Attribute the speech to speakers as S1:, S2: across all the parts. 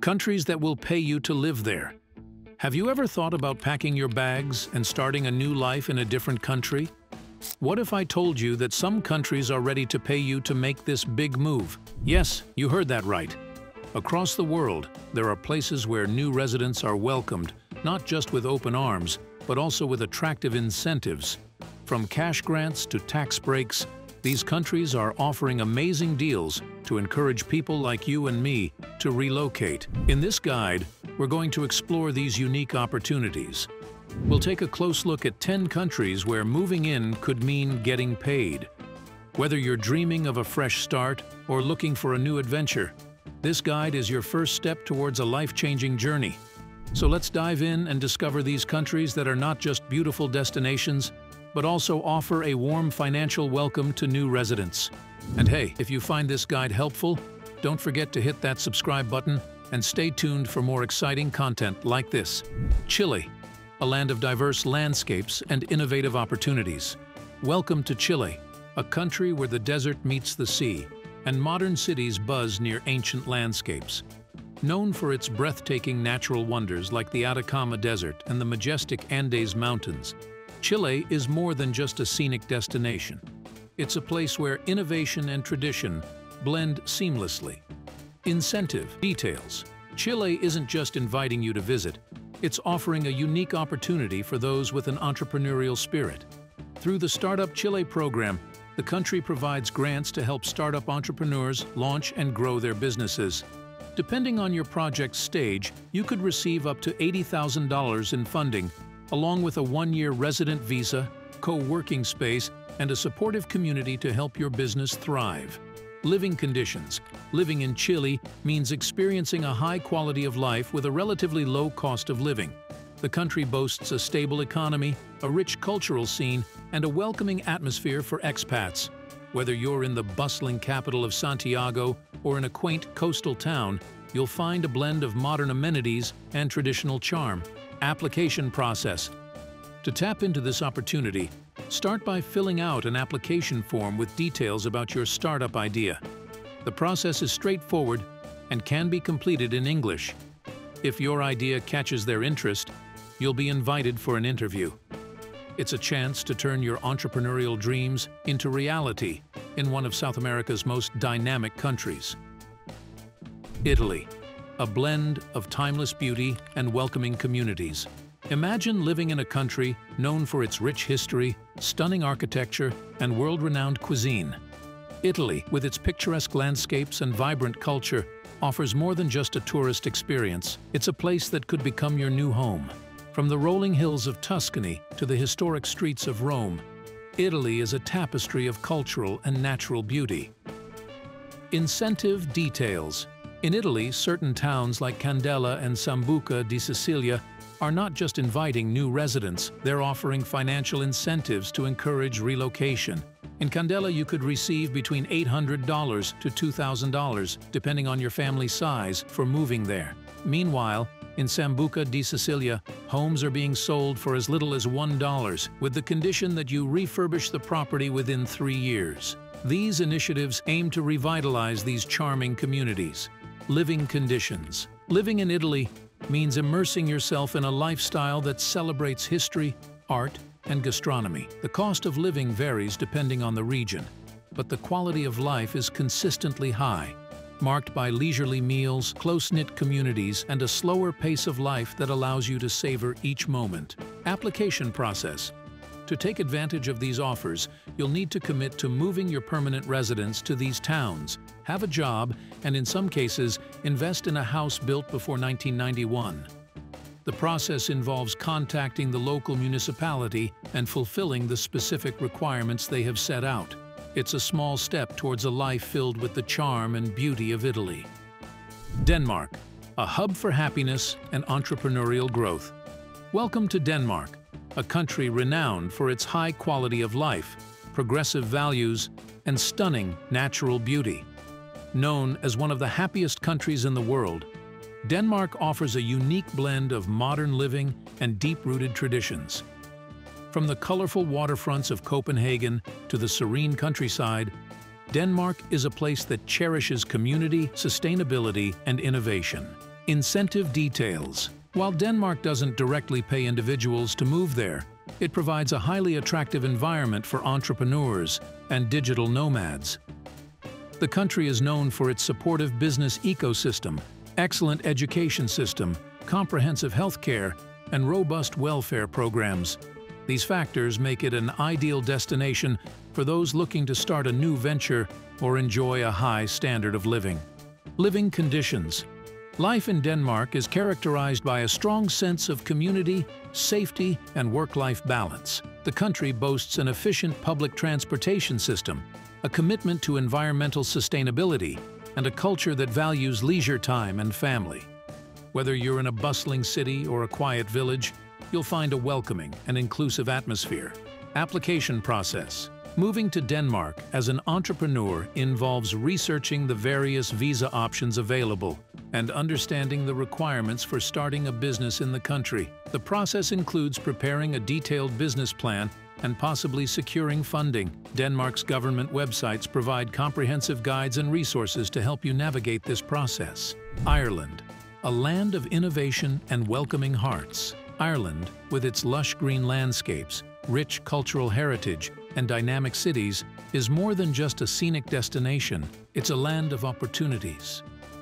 S1: Countries that will pay you to live there. Have you ever thought about packing your bags and starting a new life in a different country? What if I told you that some countries are ready to pay you to make this big move? Yes, you heard that right. Across the world, there are places where new residents are welcomed, not just with open arms, but also with attractive incentives. From cash grants to tax breaks, these countries are offering amazing deals to encourage people like you and me to relocate. In this guide, we're going to explore these unique opportunities. We'll take a close look at 10 countries where moving in could mean getting paid. Whether you're dreaming of a fresh start or looking for a new adventure, this guide is your first step towards a life-changing journey. So let's dive in and discover these countries that are not just beautiful destinations, but also offer a warm financial welcome to new residents. And hey, if you find this guide helpful, don't forget to hit that subscribe button and stay tuned for more exciting content like this. Chile, a land of diverse landscapes and innovative opportunities. Welcome to Chile, a country where the desert meets the sea and modern cities buzz near ancient landscapes. Known for its breathtaking natural wonders like the Atacama Desert and the majestic Andes Mountains, Chile is more than just a scenic destination. It's a place where innovation and tradition blend seamlessly. Incentive details. Chile isn't just inviting you to visit, it's offering a unique opportunity for those with an entrepreneurial spirit. Through the Startup Chile program, the country provides grants to help startup entrepreneurs launch and grow their businesses. Depending on your project's stage, you could receive up to $80,000 in funding, along with a one-year resident visa, co-working space, and a supportive community to help your business thrive. Living conditions. Living in Chile means experiencing a high quality of life with a relatively low cost of living. The country boasts a stable economy, a rich cultural scene, and a welcoming atmosphere for expats. Whether you're in the bustling capital of Santiago or in a quaint coastal town, you'll find a blend of modern amenities and traditional charm. Application process. To tap into this opportunity, start by filling out an application form with details about your startup idea. The process is straightforward and can be completed in English. If your idea catches their interest, you'll be invited for an interview. It's a chance to turn your entrepreneurial dreams into reality in one of South America's most dynamic countries. Italy, a blend of timeless beauty and welcoming communities. Imagine living in a country known for its rich history, stunning architecture, and world-renowned cuisine. Italy, with its picturesque landscapes and vibrant culture, offers more than just a tourist experience. It's a place that could become your new home. From the rolling hills of Tuscany to the historic streets of Rome, Italy is a tapestry of cultural and natural beauty. Incentive details. In Italy, certain towns like Candela and Sambuca di Sicilia are not just inviting new residents, they're offering financial incentives to encourage relocation. In Candela, you could receive between $800 to $2,000, depending on your family size, for moving there. Meanwhile, in Sambuca di Sicilia, homes are being sold for as little as $1, with the condition that you refurbish the property within 3 years. These initiatives aim to revitalize these charming communities. Living conditions. Living in Italy means immersing yourself in a lifestyle that celebrates history, art, and gastronomy. The cost of living varies depending on the region, but the quality of life is consistently high, marked by leisurely meals, close-knit communities, and a slower pace of life that allows you to savor each moment. Application process. To take advantage of these offers, you'll need to commit to moving your permanent residence to these towns, have a job, and in some cases, invest in a house built before 1991. The process involves contacting the local municipality and fulfilling the specific requirements they have set out. It's a small step towards a life filled with the charm and beauty of Italy. Denmark, a hub for happiness and entrepreneurial growth. Welcome to Denmark, a country renowned for its high quality of life, progressive values, and stunning natural beauty. Known as one of the happiest countries in the world, Denmark offers a unique blend of modern living and deep-rooted traditions. From the colorful waterfronts of Copenhagen to the serene countryside, Denmark is a place that cherishes community, sustainability, and innovation. Incentive details. While Denmark doesn't directly pay individuals to move there, it provides a highly attractive environment for entrepreneurs and digital nomads. The country is known for its supportive business ecosystem, excellent education system, comprehensive healthcare, and robust welfare programs. These factors make it an ideal destination for those looking to start a new venture or enjoy a high standard of living. Living conditions. Life in Denmark is characterized by a strong sense of community, safety, and work-life balance. The country boasts an efficient public transportation system, a commitment to environmental sustainability, and a culture that values leisure time and family. Whether you're in a bustling city or a quiet village, you'll find a welcoming and inclusive atmosphere. Application process. Moving to Denmark as an entrepreneur involves researching the various visa options available and understanding the requirements for starting a business in the country. The process includes preparing a detailed business plan and possibly securing funding. Denmark's government websites provide comprehensive guides and resources to help you navigate this process. Ireland, a land of innovation and welcoming hearts. Ireland, with its lush green landscapes, rich cultural heritage, and dynamic cities, is more than just a scenic destination. It's a land of opportunities.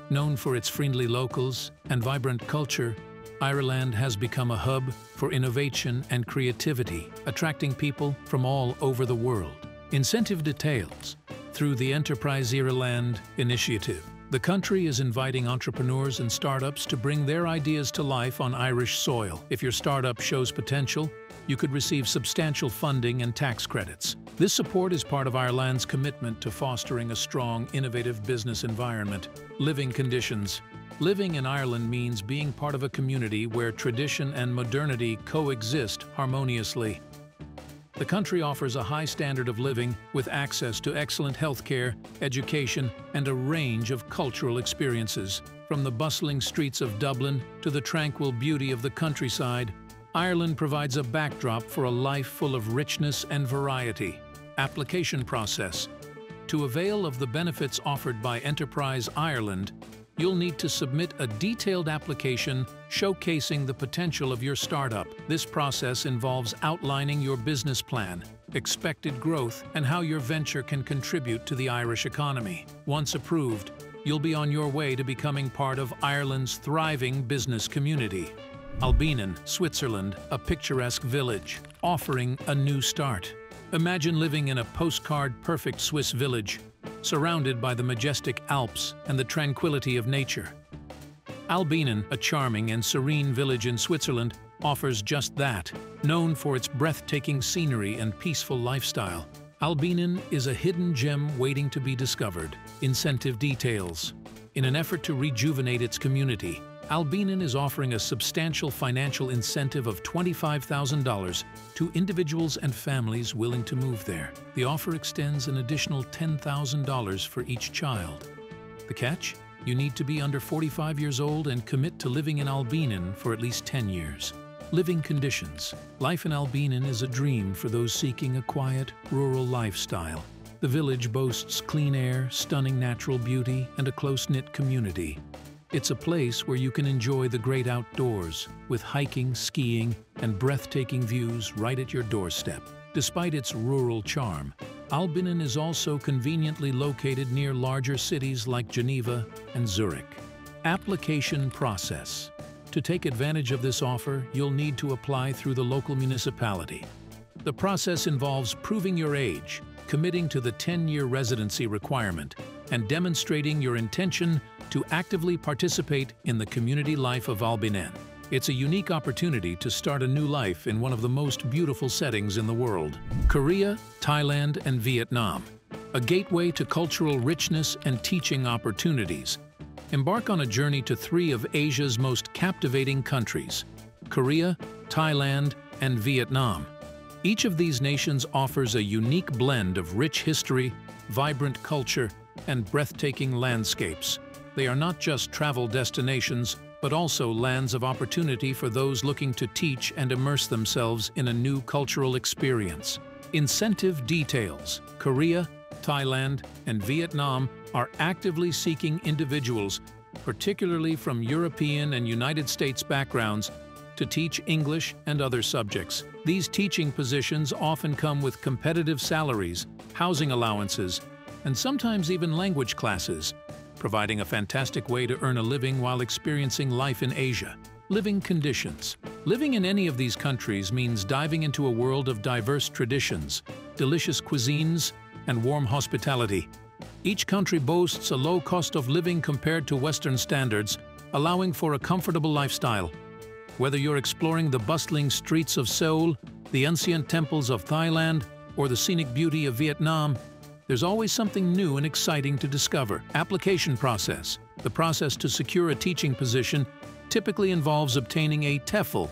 S1: Known for its friendly locals and vibrant culture, Ireland has become a hub for innovation and creativity, attracting people from all over the world. Incentive details. Through the Enterprise Ireland initiative, the country is inviting entrepreneurs and startups to bring their ideas to life on Irish soil. If your startup shows potential, you could receive substantial funding and tax credits. This support is part of Ireland's commitment to fostering a strong, innovative business environment. Living conditions. Living in Ireland means being part of a community where tradition and modernity coexist harmoniously. The country offers a high standard of living with access to excellent healthcare, education, and a range of cultural experiences. From the bustling streets of Dublin to the tranquil beauty of the countryside, Ireland provides a backdrop for a life full of richness and variety. Application process. To avail of the benefits offered by Enterprise Ireland, you'll need to submit a detailed application showcasing the potential of your startup. This process involves outlining your business plan, expected growth, and how your venture can contribute to the Irish economy. Once approved, you'll be on your way to becoming part of Ireland's thriving business community. Albinen, Switzerland, a picturesque village, offering a new start. Imagine living in a postcard-perfect Swiss village, surrounded by the majestic Alps and the tranquility of nature. Albinen, a charming and serene village in Switzerland, offers just that. Known for its breathtaking scenery and peaceful lifestyle, Albinen is a hidden gem waiting to be discovered. Incentive details. In an effort to rejuvenate its community, Albinen is offering a substantial financial incentive of $25,000 to individuals and families willing to move there. The offer extends an additional $10,000 for each child. The catch? You need to be under 45 years old and commit to living in Albinen for at least 10 years. Living conditions. Life in Albinen is a dream for those seeking a quiet, rural lifestyle. The village boasts clean air, stunning natural beauty, and a close-knit community. It's a place where you can enjoy the great outdoors, with hiking, skiing, and breathtaking views right at your doorstep. Despite its rural charm, Albinen is also conveniently located near larger cities like Geneva and Zurich. Application process. To take advantage of this offer, you'll need to apply through the local municipality. The process involves proving your age, committing to the 10-year residency requirement, and demonstrating your intention to actively participate in the community life of Albinen. It's a unique opportunity to start a new life in one of the most beautiful settings in the world. Korea, Thailand, and Vietnam, a gateway to cultural richness and teaching opportunities. Embark on a journey to 3 of Asia's most captivating countries: Korea, Thailand, and Vietnam. Each of these nations offers a unique blend of rich history, vibrant culture, and breathtaking landscapes. They are not just travel destinations, but also lands of opportunity for those looking to teach and immerse themselves in a new cultural experience. Incentive details. Korea, Thailand, and Vietnam are actively seeking individuals particularly from European and United States backgrounds, to teach English and other subjects. These teaching positions often come with competitive salaries, housing allowances, and sometimes even language classes, providing a fantastic way to earn a living while experiencing life in Asia. Living conditions. Living in any of these countries means diving into a world of diverse traditions, delicious cuisines, and warm hospitality. Each country boasts a low cost of living compared to Western standards, allowing for a comfortable lifestyle. Whether you're exploring the bustling streets of Seoul, the ancient temples of Thailand, or the scenic beauty of Vietnam, there's always something new and exciting to discover. Application process. The process to secure a teaching position typically involves obtaining a TEFL,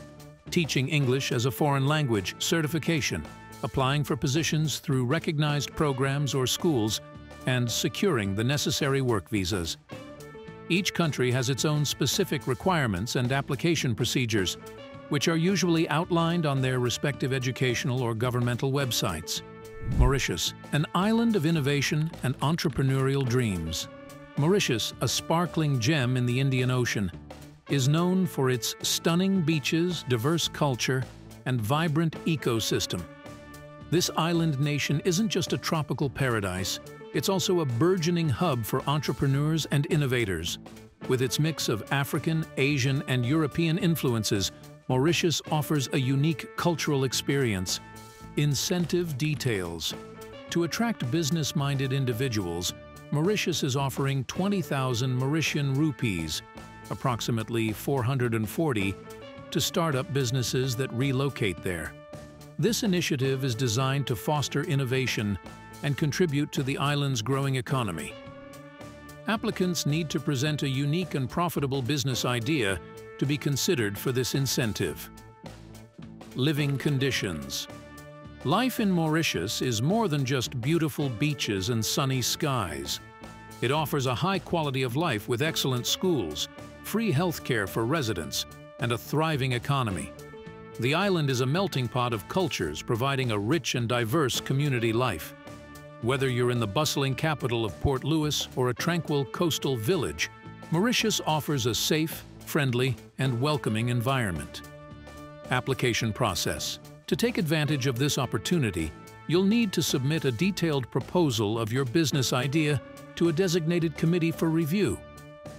S1: teaching English as a foreign language, certification, applying for positions through recognized programs or schools, and securing the necessary work visas. Each country has its own specific requirements and application procedures, which are usually outlined on their respective educational or governmental websites. Mauritius, an island of innovation and entrepreneurial dreams. Mauritius, a sparkling gem in the Indian Ocean, is known for its stunning beaches, diverse culture, and vibrant ecosystem. This island nation isn't just a tropical paradise, it's also a burgeoning hub for entrepreneurs and innovators. With its mix of African, Asian, and European influences, Mauritius offers a unique cultural experience. Incentive details. To attract business-minded individuals, Mauritius is offering 20,000 Mauritian rupees, approximately 440, to start up businesses that relocate there. This initiative is designed to foster innovation and contribute to the island's growing economy. Applicants need to present a unique and profitable business idea to be considered for this incentive. Living conditions. Life in Mauritius is more than just beautiful beaches and sunny skies. It offers a high quality of life with excellent schools, free healthcare for residents, and a thriving economy. The island is a melting pot of cultures, providing a rich and diverse community life. Whether you're in the bustling capital of Port Louis or a tranquil coastal village, Mauritius offers a safe, friendly, and welcoming environment. Application process. To take advantage of this opportunity, you'll need to submit a detailed proposal of your business idea to a designated committee for review.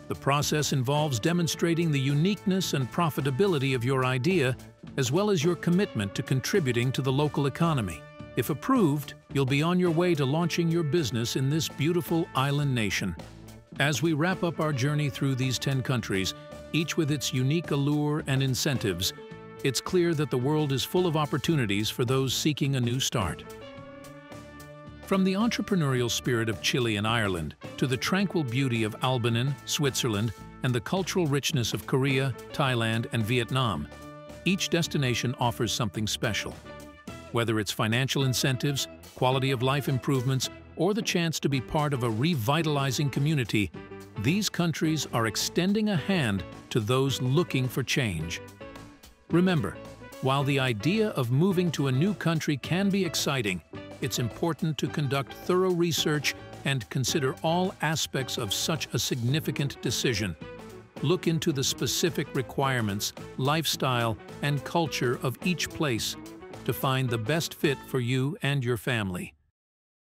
S1: The process involves demonstrating the uniqueness and profitability of your idea, as well as your commitment to contributing to the local economy. If approved, you'll be on your way to launching your business in this beautiful island nation. As we wrap up our journey through these 10 countries, each with its unique allure and incentives, it's clear that the world is full of opportunities for those seeking a new start. From the entrepreneurial spirit of Chile and Ireland to the tranquil beauty of Albanese, Switzerland, and the cultural richness of Korea, Thailand, and Vietnam, each destination offers something special. Whether it's financial incentives, quality of life improvements, or the chance to be part of a revitalizing community, these countries are extending a hand to those looking for change. Remember, while the idea of moving to a new country can be exciting, it's important to conduct thorough research and consider all aspects of such a significant decision. Look into the specific requirements, lifestyle, and culture of each place to find the best fit for you and your family.